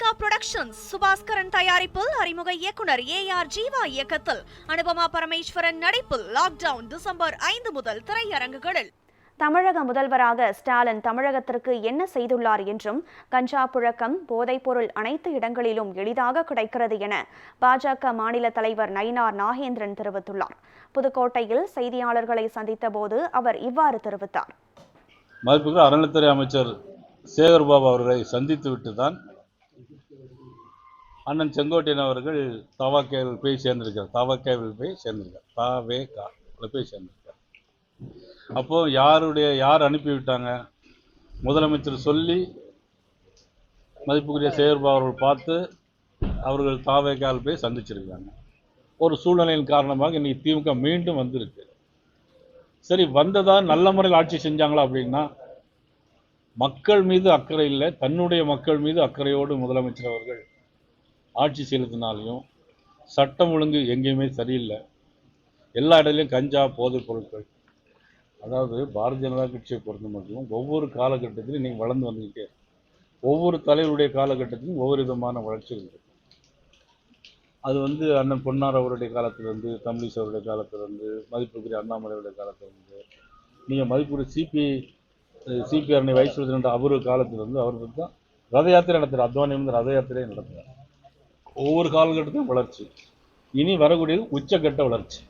Monica Productions Subaskaran தயாரிப்பில் அறிமுக இயக்குனர் ஏஆர் ஜீவா இயக்கத்தில் அனுபமா பரமேஸ்வரன் நடிப்பில் லாக்டவுன் டிசம்பர் 5 முதல் திரையரங்குகளில். தமிழக முதல்வராக ஸ்டாலின் தமிழகத்திற்கு என்ன செய்துள்ளார் என்றும் கஞ்சா புழக்கம் போதைப்பொருள் அனைத்து இடங்களிலும் எளிதாக கிடைக்கிறது என பாஜக மாநில தலைவர் நயினார் நாகேந்திரன் தெரிவித்துள்ளார். புதுக்கோட்டையில் செய்தியாளர்களை சந்தித்த போது அவர் இவ்வாறு தெரிவித்தார். மதிப்புக்கு அறநிலைத்துறை அமைச்சர் சேகர்பாபு அவர்களை சந்தித்துவிட்டுதான் அண்ணன் செங்கோட்டையன் அவர்கள் தவாக்கேவில் போய் சேர்ந்திருக்கார். அப்போ யார் அனுப்பிவிட்டாங்க? முதலமைச்சர் சொல்லி மதிப்புக்குரிய சேகர்பாபு அவர்கள் பார்த்து அவர்கள் தாவேக்கால் போய் சந்திச்சிருக்காங்க. ஒரு சூழ்நிலையின் காரணமாக இன்னைக்கு திமுக மீண்டும் வந்திருக்கு. சரி, வந்ததா நல்ல முறையில் ஆட்சி செஞ்சாங்களா அப்படின்னா, மக்கள் மீது அக்கறை இல்லை, தன்னுடைய மக்கள் மீது அக்கறையோடு முதலமைச்சர் அவர்கள் ஆட்சி செலுத்தினாலையும் சட்டம் ஒழுங்கு எங்கேயுமே சரியில்லை. எல்லா இடத்துலையும் கஞ்சா போதைப் பொருட்கள். அதாவது பாரதிய ஜனதா கட்சியை பொறுத்த மட்டும் ஒவ்வொரு காலகட்டத்திலும் நீங்கள் வளர்ந்து வந்துக்கிட்டே ஒவ்வொரு தலைவருடைய காலகட்டத்திலும் ஒவ்வொரு விதமான வளர்ச்சி இருக்குது. அது அண்ணன் பொன்னார் அவருடைய காலத்திலிருந்து, தமிழிசை அவருடைய காலத்திலிருந்து, மதிப்புக்குரிய அண்ணாமலையுடைய காலத்திலிருந்து, நீங்கள் மதிப்புக்குரிய சிபிஆர் வைஸ் பிரசிடென்ட் அவரு காலத்திலிருந்து அவருக்கு தான் ரத யாத்திரை நடத்துகிறார். அத்வானி ரத யாத்திரையை நடத்துகிறார். ஒவ்வொரு காலகட்டத்திலும் வளர்ச்சி. இனி வரக்கூடியது உச்சக்கட்ட வளர்ச்சி.